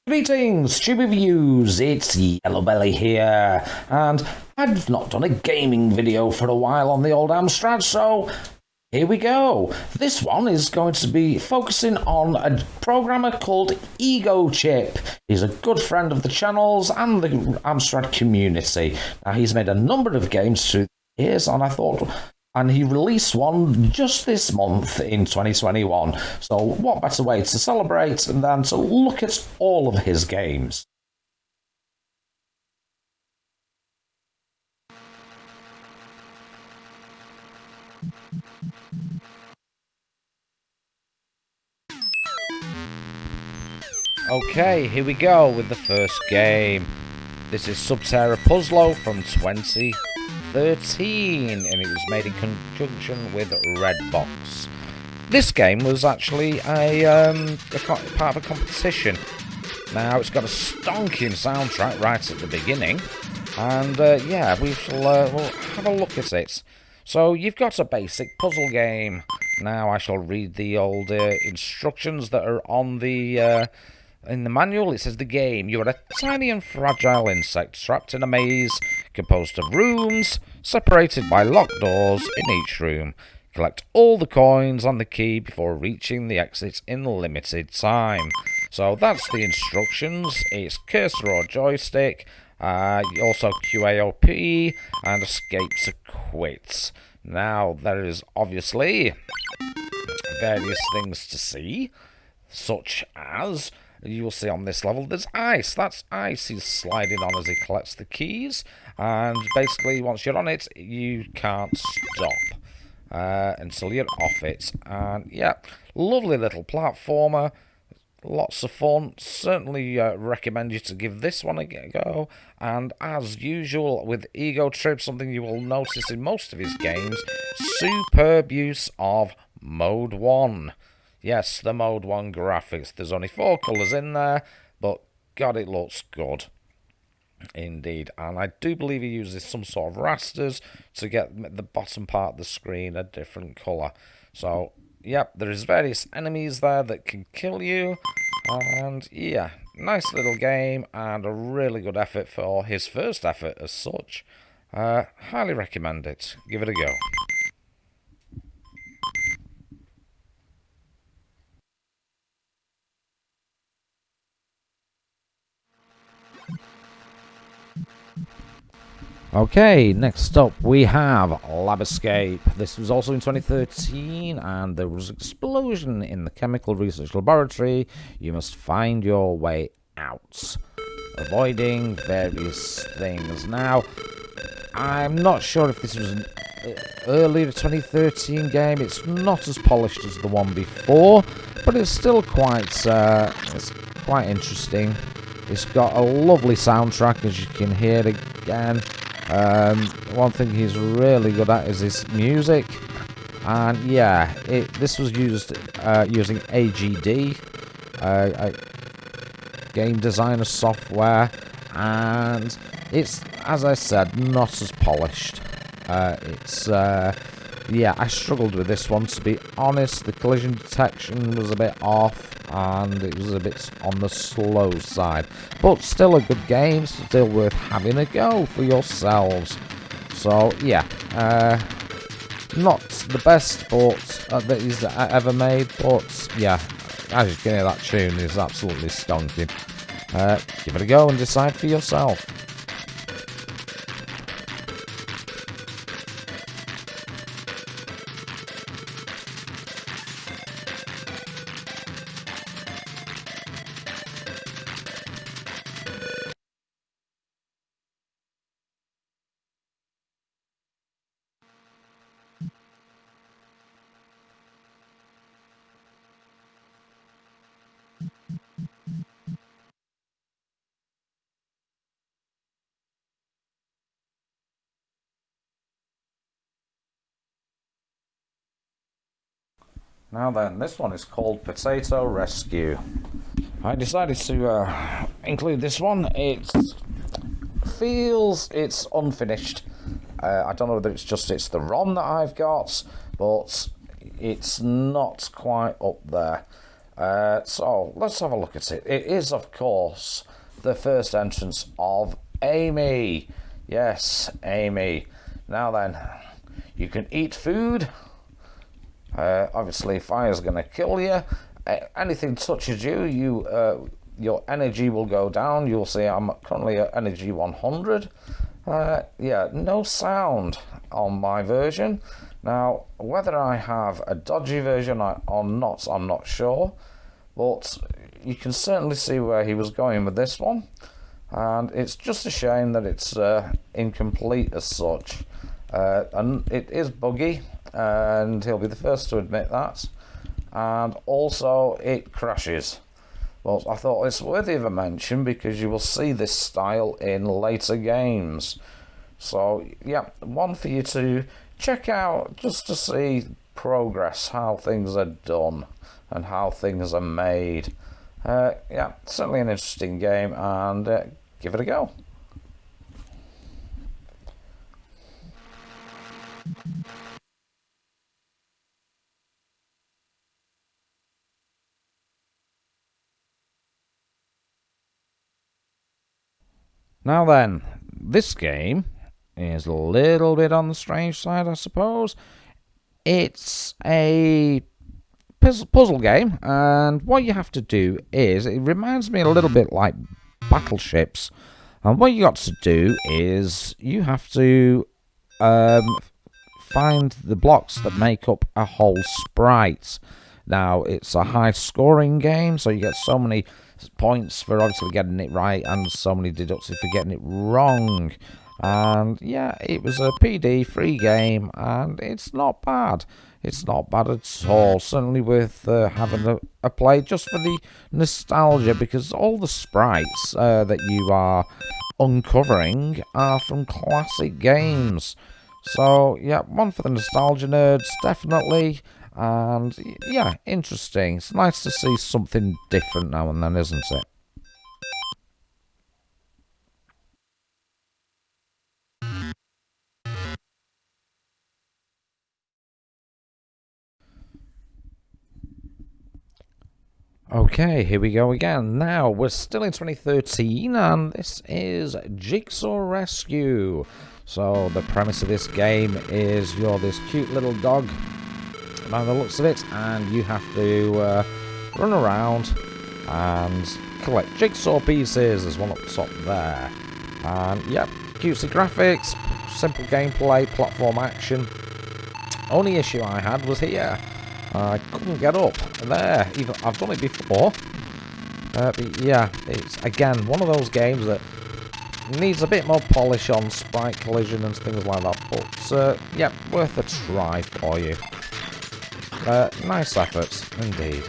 Greetings, Stupid Views, it's Yellow Belly here, and I've not done a gaming video for a while on the old Amstrad, so here we go. This one is going to be focusing on a programmer called EgoTrip. He's a good friend of the channels and the Amstrad community. Now, he's made a number of games through the years, and he released one just this month in 2021. So what better way to celebrate than to look at all of his games? Okay, here we go with the first game. This is SubSarah Puzzlo from 2013, and it was made in conjunction with Redbox. This game was actually a part of a competition. Now, it's got a stonking soundtrack right at the beginning, and yeah, we'll have a look at it. So, you've got a basic puzzle game. Now, I shall read the old instructions that are on the in the manual. It says, the game. You are a tiny and fragile insect trapped in a maze composed of rooms, separated by locked doors in each room. Collect all the coins on the key before reaching the exit in limited time. So that's the instructions. It's cursor or joystick, also QAOP, and escape to quit. Now, there is obviously various things to see, such as, you will see on this level, there's ice. That's ice he's sliding on as he collects the keys. And basically, once you're on it, you can't stop until you're off it. And yeah, lovely little platformer. Lots of fun. Certainly recommend you to give this one a go. And as usual with EgoTrip, something you will notice in most of his games, superb use of Mode 1. Yes, the Mode 1 graphics. There's only 4 colours in there, but God, it looks good. Indeed. And I do believe he uses some sort of rasters to get the bottom part of the screen a different colour. So, yep, there's various enemies there that can kill you. And, yeah, nice little game and a really good effort for his first effort as such. Highly recommend it. Give it a go. Okay, next up we have Lab Escape. This was also in 2013, and there was an explosion in the chemical research laboratory. You must find your way out, avoiding various things. Now, I'm not sure if this was an earlier 2013 game. It's not as polished as the one before, but it's still quite interesting. It's got a lovely soundtrack, as you can hear again. One thing he's really good at is his music, and yeah, this was used using AGD, game designer software, and it's, as I said, not as polished. Yeah, I struggled with this one, to be honest. The collision detection was a bit off, and it was a bit on the slow side. But still a good game, still worth having a go for yourselves. So, yeah, not the best that he's ever made, but yeah, as you can hear, that tune is absolutely stonking. Give it a go and decide for yourself. Now then, this one is called Potato Rescue. I decided to include this one. It feels it's unfinished. I don't know whether it's the ROM that I've got, but it's not quite up there. So let's have a look at it. It is, of course, the first entrance of Amy. Yes, Amy. Now then, you can eat food. Obviously, fire's going to kill you. Anything touches you, your energy will go down. You'll see I'm currently at energy 100. Yeah, no sound on my version. Now, whether I have a dodgy version or not, I'm not sure. But you can certainly see where he was going with this one. And it's just a shame that it's incomplete as such. And it is buggy, and he'll be the first to admit that. And also, it crashes. Well, I thought it's worthy of a mention because you will see this style in later games. So, yeah, one for you to check out just to see progress, how things are done and how things are made. Yeah, certainly an interesting game, and give it a go. Now then, this game is a little bit on the strange side, I suppose. It's a puzzle game, and what you have to do is, it reminds me a little bit like Battleships, and what you got to do is you have to find the blocks that make up a whole sprite. Now, it's a high scoring game, so you get so many points for obviously getting it right and so many deducted for getting it wrong. And yeah, it was a PD free game, and it's not bad. It's not bad at all. Certainly worth having a play just for the nostalgia, because all the sprites that you are uncovering are from classic games. So yeah, one for the nostalgia nerds, definitely. And yeah, interesting. It's nice to see something different now and then, isn't it? Okay, here we go again. Now, we're still in 2013, and this is Jigsaw Rescue. So, the premise of this game is you're this cute little dog, by the looks of it, and you have to run around and collect jigsaw pieces. There's one up top there. And, yep, cutesy graphics, simple gameplay, platform action. Only issue I had was here. I couldn't get up there. Even I've done it before, but yeah, it's again one of those games that needs a bit more polish on sprite collision and things like that. But yeah, worth a try for you. Nice efforts indeed.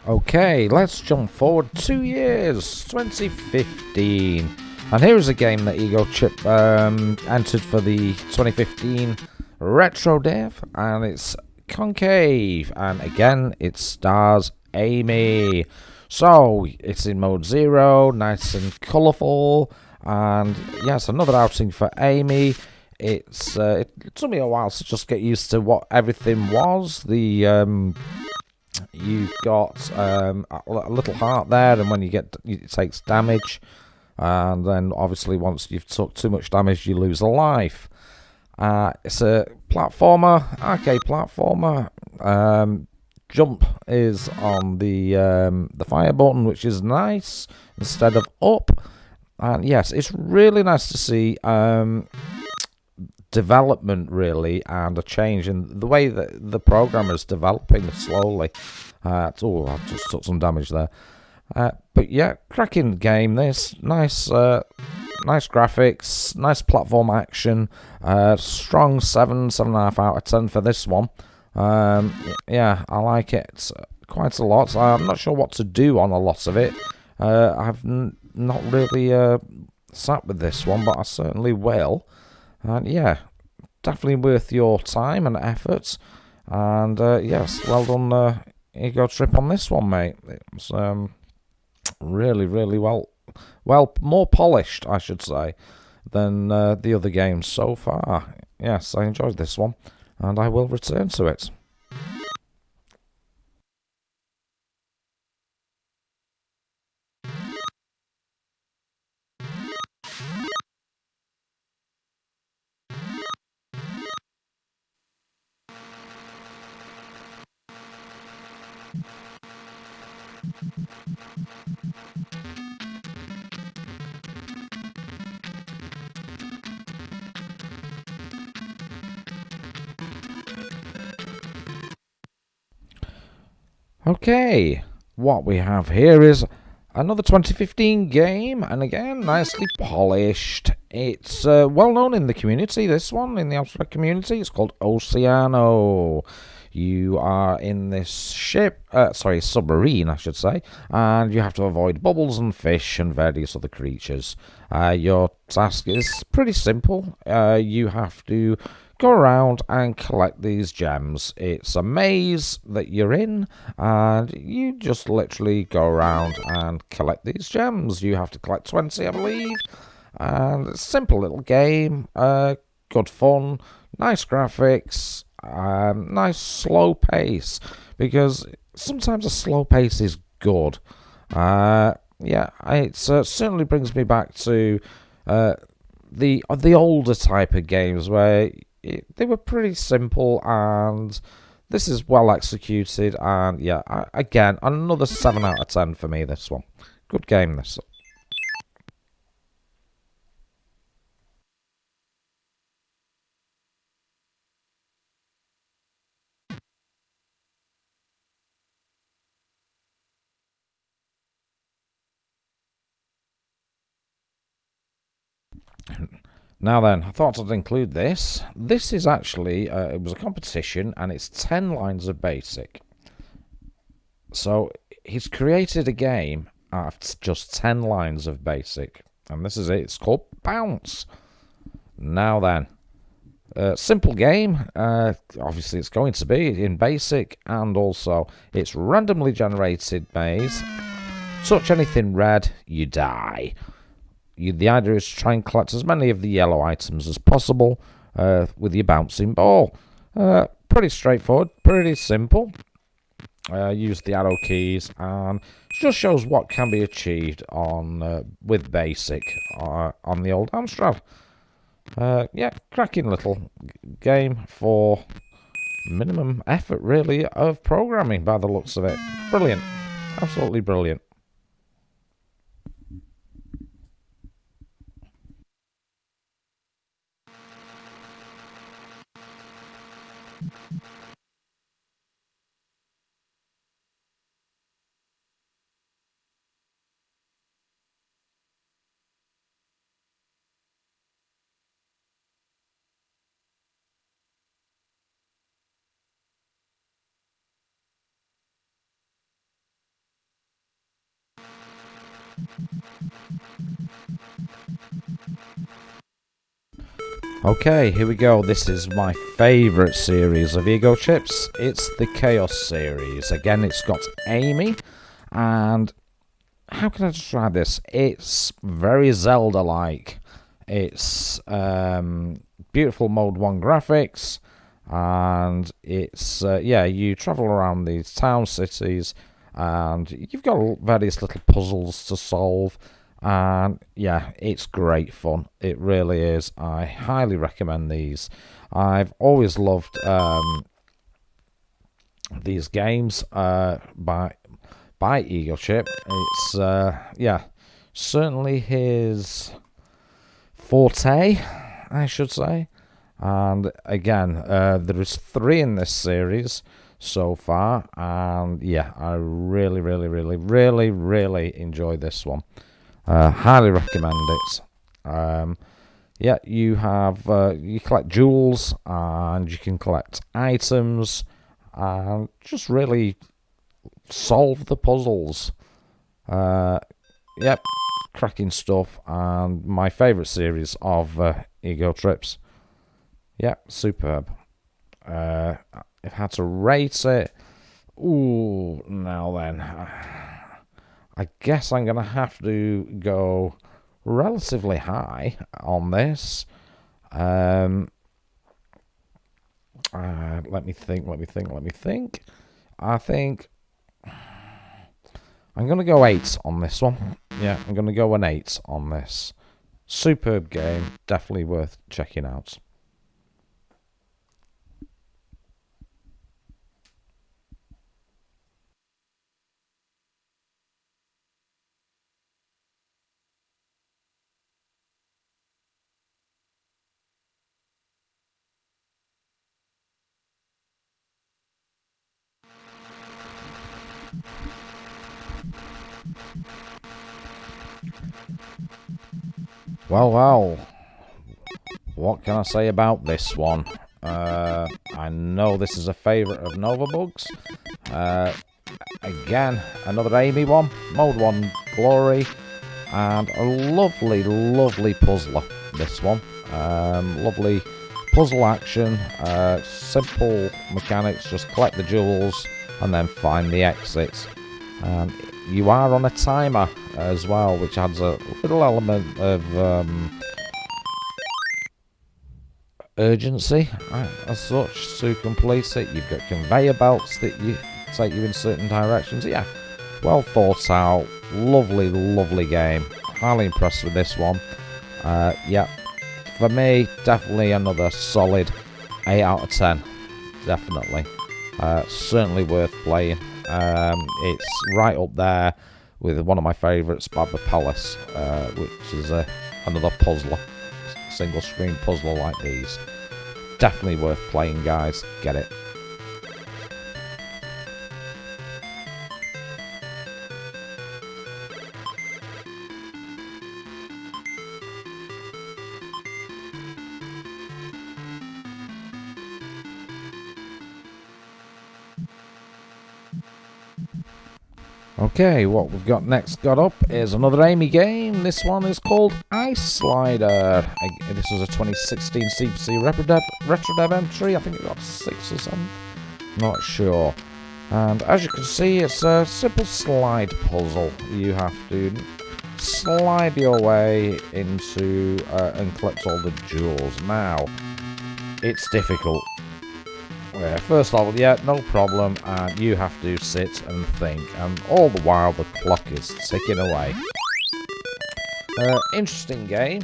Okay, let's jump forward 2 years, 2015. And here's a game that EgoTrip entered for the 2015 Retro Dev, and it's Concave. And again, it stars Amy. So, it's in mode 0, nice and colourful. And yes, another outing for Amy. It took me a while to just get used to what everything was. You've got a little heart there, and when you get it takes damage, and then obviously once you've took too much damage, you lose a life. It's a platformer, arcade platformer. Jump is on the fire button, which is nice instead of up. And yes, it's really nice to see development really, and a change in the way that the program is developing slowly. I've just took some damage there, but yeah, cracking game. This nice graphics, nice platform action, strong 7.5 out of 10 for this one. Yeah, I like it quite a lot. I'm not sure what to do on a lot of it. I've not really sat with this one, but I certainly will. And yeah, definitely worth your time and effort. And yes, well done, Egotrip on this one, mate. It was really, really well well, more polished, I should say, than the other games so far. Yes, I enjoyed this one, and I will return to it. Okay, what we have here is another 2015 game, and again, nicely polished. It's well known in the community, this one, in the Amstrad community. It's called Oceano. You are in this ship, submarine, I should say, and you have to avoid bubbles and fish and various other creatures. Your task is pretty simple. You have to go around and collect these gems. It's a maze that you're in, and you just literally go around and collect these gems. You have to collect 20, I believe, and it's a simple little game. Good fun, nice graphics, nice slow pace, because sometimes a slow pace is good. Yeah, it certainly brings me back to the older type of games where they were pretty simple, and this is well executed. And yeah, again, another 7 out of 10 for me. This one, good game. This. Now then, I thought I'd include this. This is actually, it was a competition, and it's 10 lines of basic. So he's created a game out of just 10 lines of basic, and this is it. It's called Bounce. Now then, simple game. Obviously, it's going to be in basic, and also it's randomly generated maze. Touch anything red, you die. The idea is to try and collect as many of the yellow items as possible with your bouncing ball. Pretty straightforward, pretty simple. Use the arrow keys, and it just shows what can be achieved on with basic on the old Amstrad. Yeah, cracking little game for minimum effort, really, of programming by the looks of it. Brilliant, absolutely brilliant. Okay, here we go. This is my favourite series of Egotrips. It's the Chaos series. Again, it's got Amy, and how can I describe this? It's very Zelda-like. It's beautiful Mode 1 graphics, and it's, yeah, you travel around these town cities, and you've got various little puzzles to solve. And yeah, it's great fun. It really is. I highly recommend these. I've always loved these games by EgoTrip. It's yeah, certainly his forte, I should say. And again, there is 3 in this series so far, and yeah, I really, really, really, really, really enjoyed this one. Highly recommend it. Yeah, you have you collect jewels, and you can collect items, and just really solve the puzzles. Yep, cracking stuff, and my favourite series of Egotrips. Yep, superb. If I had to rate it, ooh, now then. I guess I'm going to have to go relatively high on this. Let me think. I think I'm going to go 8 on this one. Yeah, I'm going to go an 8 on this. Superb game. Definitely worth checking out. Well, what can I say about this one? I know this is a favourite of Novabug's. Again, another Amy one, Mode 1 Glory, and a lovely puzzler, this one. Lovely puzzle action, simple mechanics, just collect the jewels and then find the exits. You are on a timer as well, which adds a little element of urgency as such to complete it. You've got conveyor belts that you take you in certain directions. Yeah, well thought out, lovely game. Highly impressed with this one. Yeah, for me, definitely another solid 8 out of 10. Definitely. Certainly worth playing. It's right up there with one of my favourites, Bad the Palace, which is another puzzler, single screen puzzler like these. Definitely worth playing, guys. Get it. Okay, what we've got next up is another Amy game. This one is called Ice Slider. This was a 2016 CPC Retro Dev entry. I think it got 6 or 7. Not sure. And as you can see, it's a simple slide puzzle. You have to slide your way into and collect all the jewels. Now, it's difficult. First of all, yeah, no problem, and you have to sit and think, and all the while the clock is ticking away. Interesting game.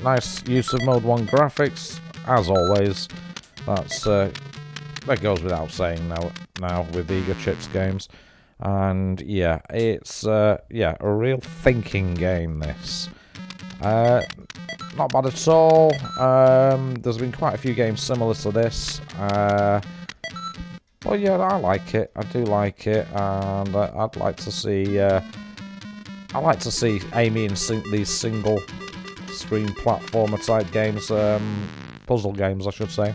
Nice use of Mode 1 graphics, as always. That goes without saying now with the Egotrips games. And yeah, it's a real thinking game, this. Not bad at all. There's been quite a few games similar to this. Well, yeah, I like it. I do like it, and I'd like to see. I like to see Amy in these single-screen platformer type games, puzzle games, I should say.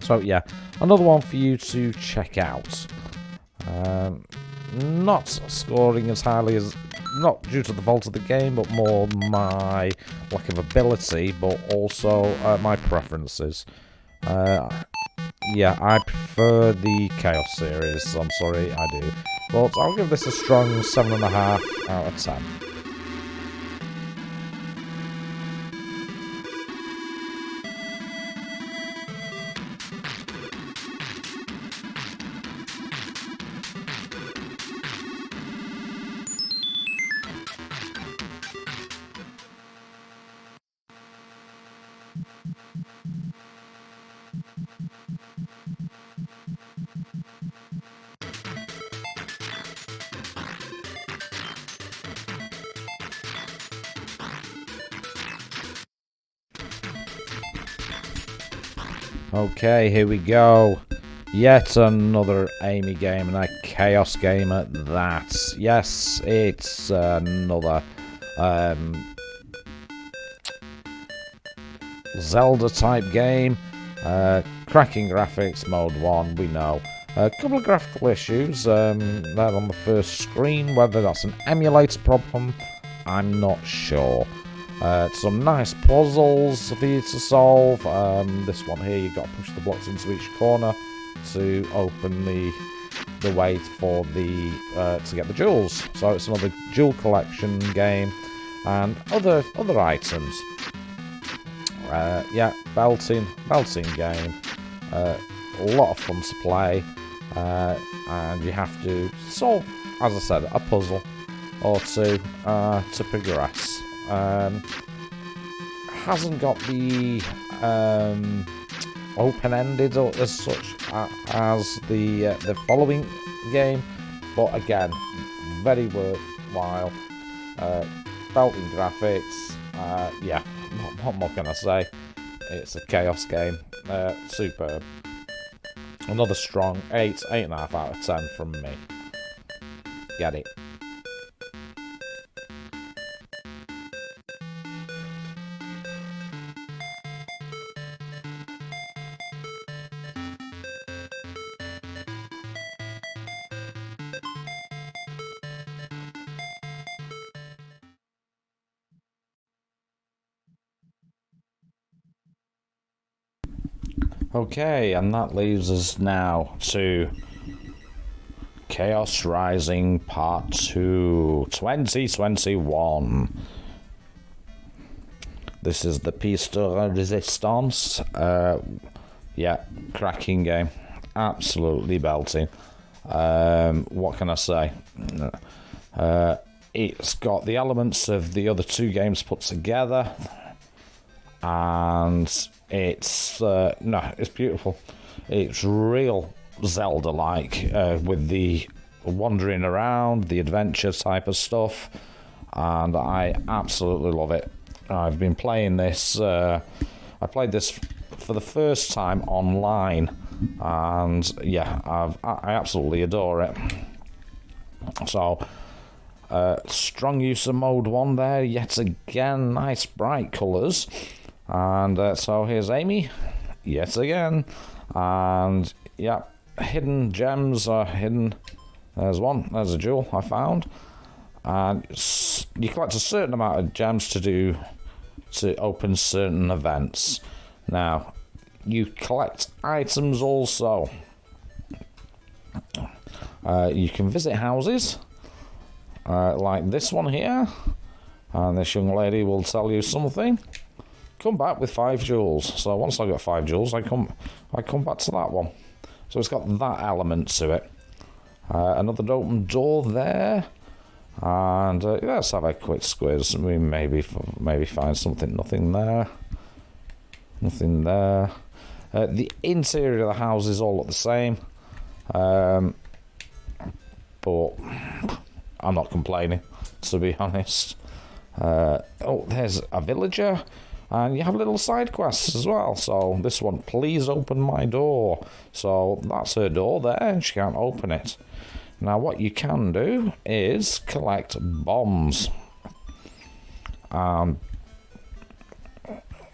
So yeah, another one for you to check out. Not scoring as highly as. Not due to the fault of the game, but more my lack of ability, but also my preferences. Yeah, I prefer the Chaos series, I'm sorry, I do. But I'll give this a strong 7.5 out of 10. Okay, here we go. Yet another Amy game, and a Chaos game at that. Yes, it's another Zelda-type game. Cracking graphics, Mode 1, we know. A couple of graphical issues there on the first screen. Whether that's an emulator problem, I'm not sure. Some nice puzzles for you to solve. This one here, you've got to push the blocks into each corner to open the the wait for the to get the jewels. So it's another jewel collection game and other items. Yeah, belting game. A lot of fun to play, and you have to solve, as I said, a puzzle or two to progress. Hasn't got the open-ended or as such as the following game, but again, very worthwhile. Belting graphics. Yeah, what more can I say? It's a chaos game. Superb. Another strong 8.5 out of 10 from me. Get it. Okay, and that leaves us now to Chaos Rising Part 2 2021. This is the piece de resistance. Yeah, cracking game. Absolutely belting. What can I say? It's got the elements of the other two games put together, and it's it's beautiful. It's real Zelda-like, with the wandering around, the adventure type of stuff, and I absolutely love it. I've been playing this. I played this for the first time online, and yeah, I absolutely adore it. So, strong use of mode 1 there, yet again, nice bright colours. And so here's Amy, yet again, and yeah, hidden gems are hidden. There's one, there's a jewel I found, and you collect a certain amount of gems to open certain events. Now, you collect items also. You can visit houses, like this one here, and this young lady will tell you something. Come back with 5 jewels. So once I got 5 jewels, I come back to that one. So it's got that element to it. Another open door there, and let's have a quick squiz. We maybe find something. Nothing there. Nothing there. The interior of the houses all look the same, but I'm not complaining, to be honest. Oh, there's a villager. And you have little side quests as well. So this one, please open my door. So that's her door there, and she can't open it. Now what you can do is collect bombs.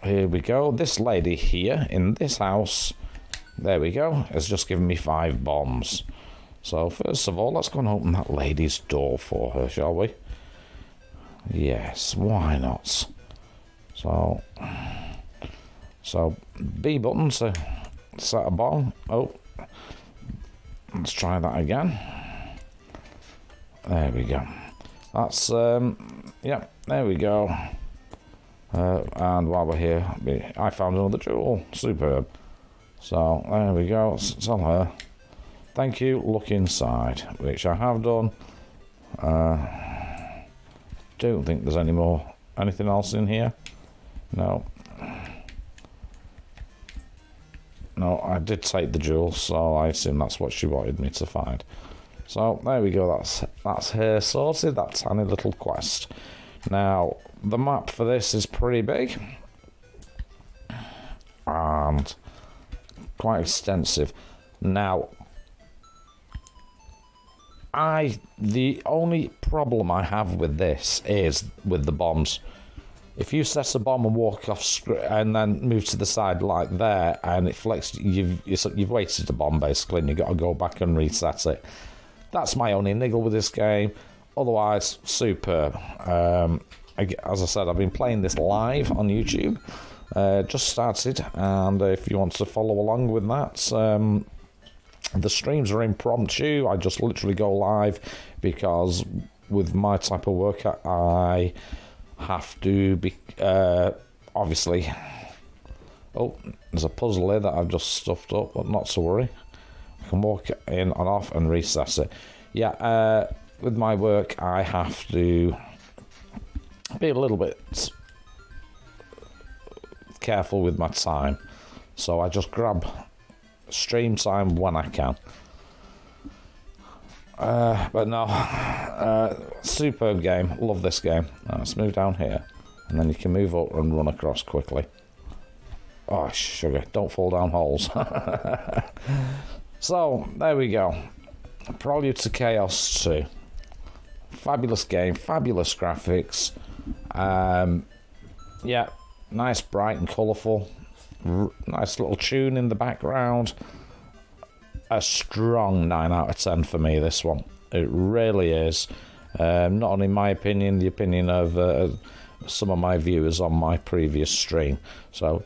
Here we go. This lady here in this house, there we go, has just given me 5 bombs. So first of all, let's go and open that lady's door for her, shall we? Yes, why not? So B button to set a bomb. Oh, let's try that again. There we go. That's yeah, there we go. And while we're here, I found another jewel. Superb. So there we go. Let's tell her thank you, look inside, which I have done. Don't think there's anything else in here. No, I did take the jewels, so I assume that's what she wanted me to find. So there we go, that's her sorted, that tiny little quest. Now, the map for this is pretty big and quite extensive. Now, the only problem I have with this is with the bombs. If you set a bomb and walk off and then move to the side like there, and it flicks, you've wasted the bomb basically, and you've got to go back and reset it. That's my only niggle with this game. Otherwise, superb. As I said, I've been playing this live on YouTube. Just started, and if you want to follow along with that, The streams are impromptu. I just literally go live because with my type of work, I have to be, obviously... Oh, there's a puzzle here that I've just stuffed up, but not to worry. I can walk in and off and recess it. Yeah, with my work, I have to be a little bit careful with my time. So I just grab stream time when I can. But no, superb game. Love this game. Let's move down here. And then you can move up and run across quickly. Oh, sugar. Don't fall down holes. So, there we go. Prelude to Chaos 2. Fabulous game. Fabulous graphics. Yeah, nice, bright and colourful. Nice little tune in the background. A strong 9 out of 10 for me, this one. It really is. Not only my opinion, the opinion of some of my viewers on my previous stream. So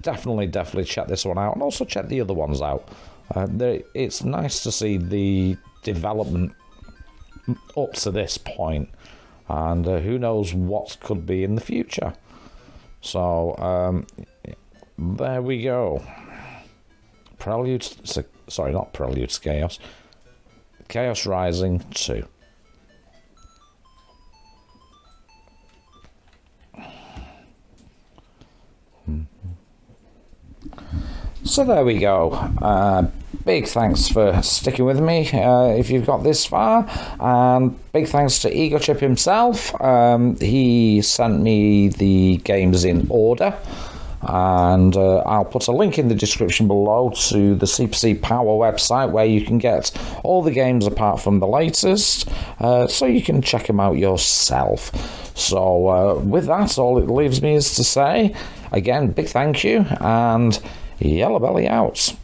definitely check this one out, and also check the other ones out. It's nice to see the development up to this point, and who knows what could be in the future. So there we go. Not Prelude to Chaos. Chaos Rising 2. So there we go. Big thanks for sticking with me if you've got this far, and big thanks to EgoTrip himself. He sent me the games in order, and I'll put a link in the description below to the CPC Power website where you can get all the games apart from the latest, so you can check them out yourself. So with that, all it leaves me is to say, again, big thank you, and Yellow Belly out.